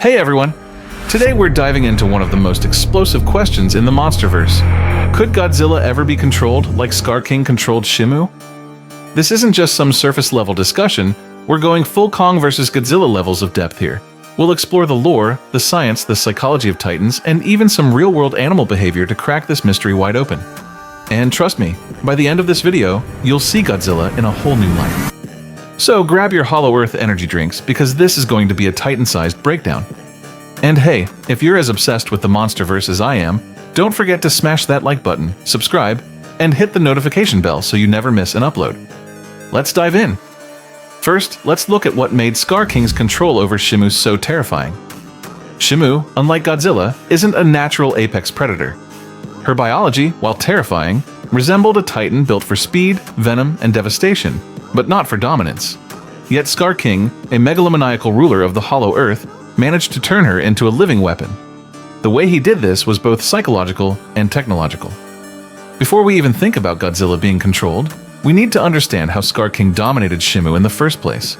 Hey everyone! Today we're diving into one of the most explosive questions in the Monsterverse. Could Godzilla ever be controlled like Skar King controlled Shimu? This isn't just some surface-level discussion, we're going full Kong versus Godzilla levels of depth here. We'll explore the lore, the science, the psychology of titans, and even some real-world animal behavior to crack this mystery wide open. And trust me, by the end of this video, you'll see Godzilla in a whole new light. So grab your Hollow Earth energy drinks because this is going to be a Titan-sized breakdown. And hey, if you're as obsessed with the Monsterverse as I am, don't forget to smash that like button, subscribe, and hit the notification bell so you never miss an upload. Let's dive in. First, let's look at what made Skar King's control over Shimu so terrifying. Shimu, unlike Godzilla, isn't a natural apex predator. Her biology, while terrifying, resembled a titan built for speed, venom, and devastation, but not for dominance. Yet Skar King, a megalomaniacal ruler of the Hollow Earth, managed to turn her into a living weapon. The way he did this was both psychological and technological. Before we even think about Godzilla being controlled, we need to understand how Skar King dominated Shimu in the first place.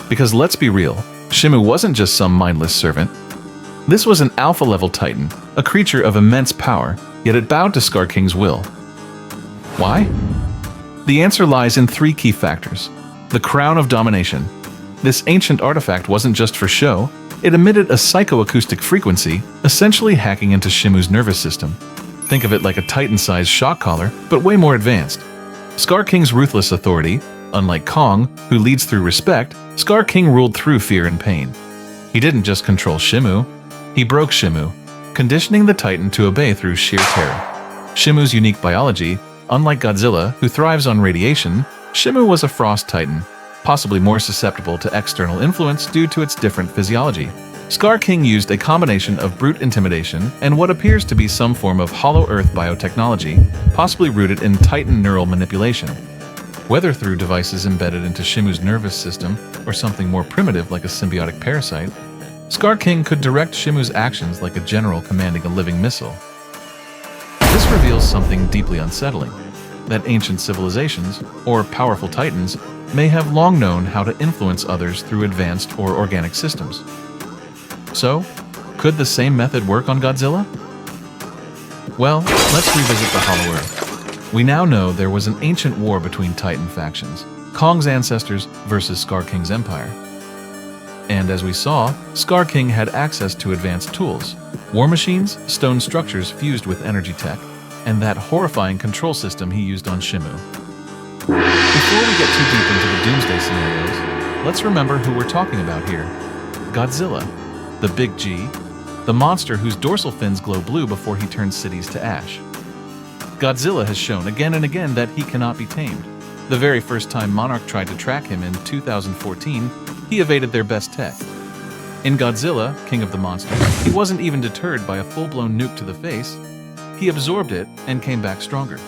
Because let's be real, Shimu wasn't just some mindless servant. This was an alpha-level titan, a creature of immense power, yet it bowed to Skar King's will. Why? The answer lies in three key factors. The Crown of Domination. This ancient artifact wasn't just for show, it emitted a psychoacoustic frequency, essentially hacking into Shimu's nervous system. Think of it like a Titan-sized shock collar, but way more advanced. Skar King's ruthless authority, unlike Kong, who leads through respect, Skar King ruled through fear and pain. He didn't just control Shimu, he broke Shimu, conditioning the Titan to obey through sheer terror. Shimu's unique biology, unlike Godzilla, who thrives on radiation, Shimu was a frost titan, possibly more susceptible to external influence due to its different physiology. Skar King used a combination of brute intimidation and what appears to be some form of Hollow Earth biotechnology, possibly rooted in Titan neural manipulation. Whether through devices embedded into Shimu's nervous system or something more primitive like a symbiotic parasite, Skar King could direct Shimu's actions like a general commanding a living missile. This reveals something deeply unsettling, that ancient civilizations, or powerful titans, may have long known how to influence others through advanced or organic systems. So, could the same method work on Godzilla? Well, let's revisit the Hollow Earth. We now know there was an ancient war between Titan factions, Kong's ancestors versus Skar King's empire. And as we saw, Skar King had access to advanced tools, war machines, stone structures fused with energy tech, and that horrifying control system he used on Shimu. Before we get too deep into the doomsday scenarios, let's remember who we're talking about here. Godzilla, the Big G, the monster whose dorsal fins glow blue before he turns cities to ash. Godzilla has shown again and again that he cannot be tamed. The very first time Monarch tried to track him in 2014, he evaded their best tech. In Godzilla, King of the Monsters, he wasn't even deterred by a full-blown nuke to the face. He absorbed it and came back stronger.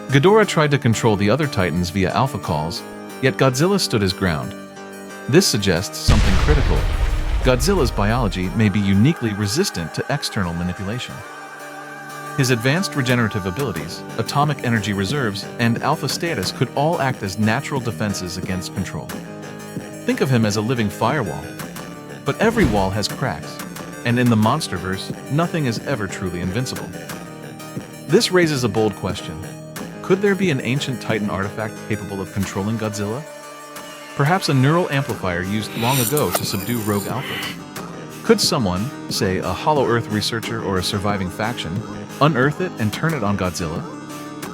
Ghidorah tried to control the other titans via alpha calls, yet Godzilla stood his ground. This suggests something critical. Godzilla's biology may be uniquely resistant to external manipulation. His advanced regenerative abilities, atomic energy reserves, and alpha status could all act as natural defenses against control. Think of him as a living firewall. But every wall has cracks, and in the Monsterverse, nothing is ever truly invincible. This raises a bold question. Could there be an ancient Titan artifact capable of controlling Godzilla? Perhaps a neural amplifier used long ago to subdue rogue alphas? Could someone, say a Hollow Earth researcher or a surviving faction, unearth it and turn it on Godzilla?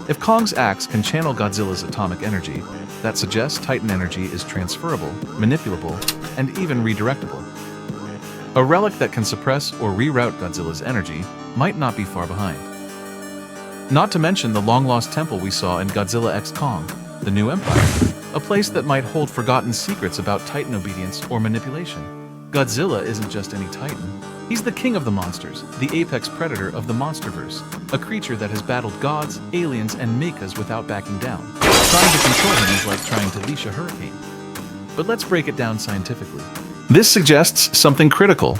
If Kong's axe can channel Godzilla's atomic energy, that suggests Titan energy is transferable, manipulable, and even redirectable. A relic that can suppress or reroute Godzilla's energy might not be far behind. Not to mention the long-lost temple we saw in Godzilla x Kong, the New Empire, a place that might hold forgotten secrets about Titan obedience or manipulation. Godzilla isn't just any Titan. He's the king of the monsters, the apex predator of the Monsterverse, a creature that has battled gods, aliens, and mechas without backing down. Trying to control him is like trying to leash a hurricane. But let's break it down scientifically. This suggests something critical.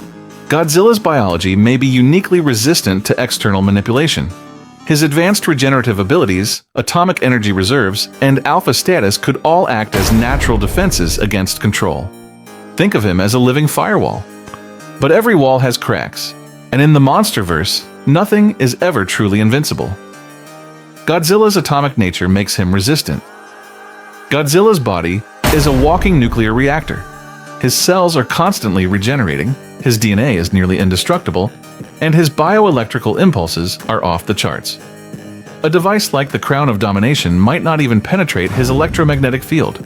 Godzilla's biology may be uniquely resistant to external manipulation. His advanced regenerative abilities, atomic energy reserves, and alpha status could all act as natural defenses against control. Think of him as a living firewall. But every wall has cracks, and in the Monsterverse, nothing is ever truly invincible. Godzilla's atomic nature makes him resistant. Godzilla's body is a walking nuclear reactor. His cells are constantly regenerating, his DNA is nearly indestructible, and his bioelectrical impulses are off the charts. A device like the Crown of Domination might not even penetrate his electromagnetic field.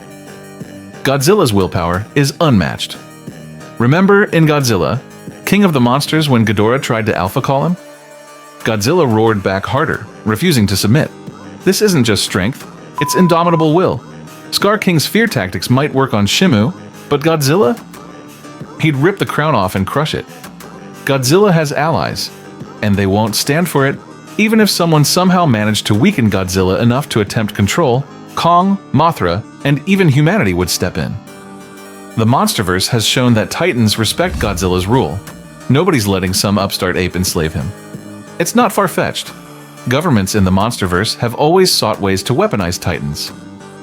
Godzilla's willpower is unmatched. Remember in Godzilla, King of the Monsters, when Ghidorah tried to alpha call him? Godzilla roared back harder, refusing to submit. This isn't just strength, it's indomitable will. Skar King's fear tactics might work on Shimu, but Godzilla? He'd rip the crown off and crush it. Godzilla has allies, and they won't stand for it. Even if someone somehow managed to weaken Godzilla enough to attempt control, Kong, Mothra, and even humanity would step in. The Monsterverse has shown that Titans respect Godzilla's rule. Nobody's letting some upstart ape enslave him. It's not far-fetched. Governments in the Monsterverse have always sought ways to weaponize Titans.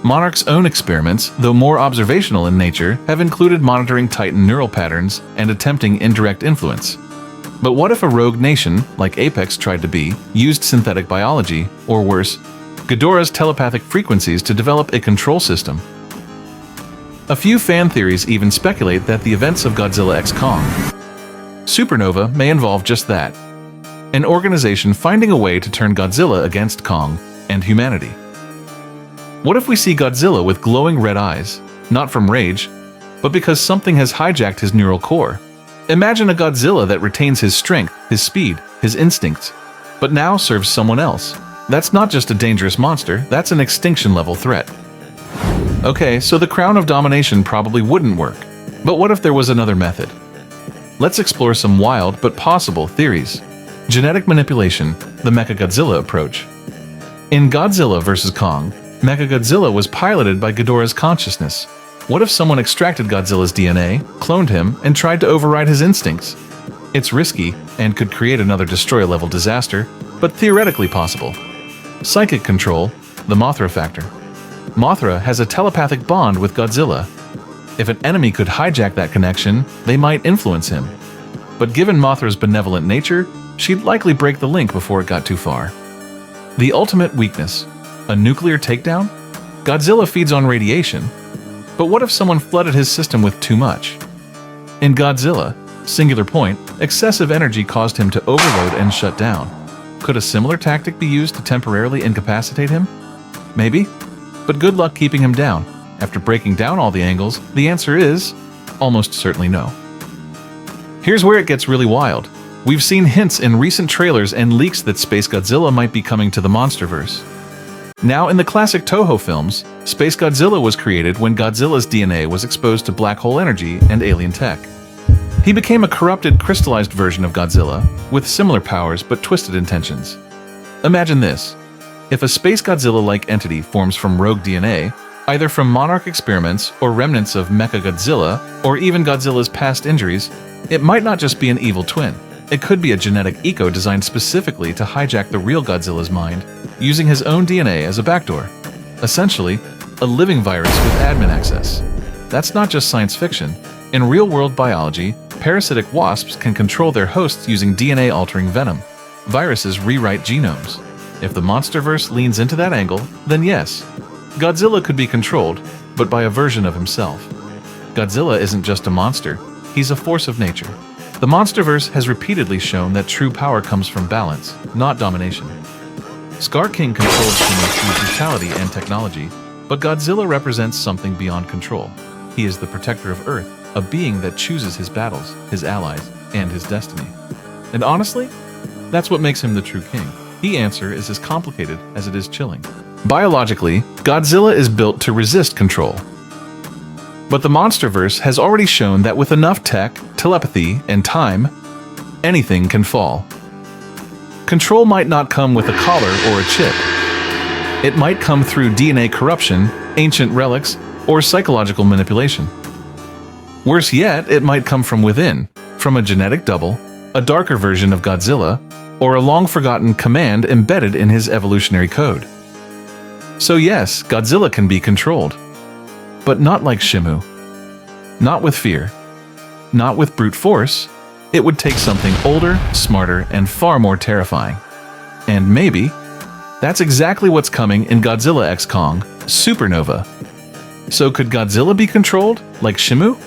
Monarch's own experiments, though more observational in nature, have included monitoring Titan neural patterns and attempting indirect influence. But what if a rogue nation, like Apex tried to be, used synthetic biology, or worse, Ghidorah's telepathic frequencies to develop a control system? A few fan theories even speculate that the events of Godzilla x Kong Supernova may involve just that, an organization finding a way to turn Godzilla against Kong and humanity. What if we see Godzilla with glowing red eyes, not from rage, but because something has hijacked his neural core? Imagine a Godzilla that retains his strength, his speed, his instincts, but now serves someone else. That's not just a dangerous monster, that's an extinction-level threat. Okay, so the Crown of Domination probably wouldn't work, but what if there was another method? Let's explore some wild but possible theories. Genetic manipulation, the Mechagodzilla approach. In Godzilla vs. Kong, Mechagodzilla was piloted by Ghidorah's consciousness. What if someone extracted Godzilla's DNA, cloned him, and tried to override his instincts? It's risky, and could create another Destroyer-level disaster, but theoretically possible. Psychic control, the Mothra factor. Mothra has a telepathic bond with Godzilla. If an enemy could hijack that connection, they might influence him. But given Mothra's benevolent nature, she'd likely break the link before it got too far. The ultimate weakness, a nuclear takedown? Godzilla feeds on radiation, but what if someone flooded his system with too much? In Godzilla, Singular Point, excessive energy caused him to overload and shut down. Could a similar tactic be used to temporarily incapacitate him? Maybe, but good luck keeping him down. After breaking down all the angles, the answer is almost certainly no. Here's where it gets really wild. We've seen hints in recent trailers and leaks that Space Godzilla might be coming to the Monsterverse. Now, in the classic Toho films, Space Godzilla was created when Godzilla's DNA was exposed to black hole energy and alien tech. He became a corrupted, crystallized version of Godzilla, with similar powers but twisted intentions. Imagine this. If a Space Godzilla-like entity forms from rogue DNA, either from Monarch experiments or remnants of Mechagodzilla, or even Godzilla's past injuries, it might not just be an evil twin. It could be a genetic eco designed specifically to hijack the real Godzilla's mind, using his own DNA as a backdoor. Essentially, a living virus with admin access. That's not just science fiction. In real-world biology, parasitic wasps can control their hosts using DNA-altering venom. Viruses rewrite genomes. If the Monsterverse leans into that angle, then yes, Godzilla could be controlled, but by a version of himself. Godzilla isn't just a monster, he's a force of nature. The Monsterverse has repeatedly shown that true power comes from balance, not domination. Skar King controls Shimu through brutality and technology, but Godzilla represents something beyond control. He is the protector of Earth, a being that chooses his battles, his allies, and his destiny. And honestly, that's what makes him the true king. The answer is as complicated as it is chilling. Biologically, Godzilla is built to resist control. But the Monsterverse has already shown that with enough tech, telepathy, and time, anything can fall. Control might not come with a collar or a chip. It might come through DNA corruption, ancient relics, or psychological manipulation. Worse yet, it might come from within, from a genetic double, a darker version of Godzilla, or a long-forgotten command embedded in his evolutionary code. So yes, Godzilla can be controlled. But not like Shimu. Not with fear. Not with brute force. it would take something older, smarter, and far more terrifying. And maybe that's exactly what's coming in Godzilla x Kong Supernova. So could Godzilla be controlled like Shimu?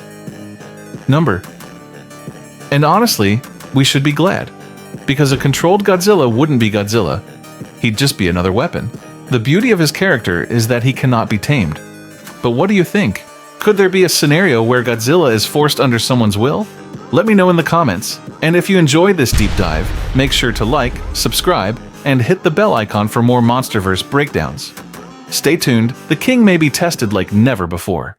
And honestly, we should be glad, because a controlled Godzilla wouldn't be Godzilla. He'd just be another weapon. The beauty of his character is that he cannot be tamed. But what do you think? Could there be a scenario where Godzilla is forced under someone's will? Let me know in the comments. And if you enjoyed this deep dive, make sure to like, subscribe, and hit the bell icon for more Monsterverse breakdowns. Stay tuned, the king may be tested like never before.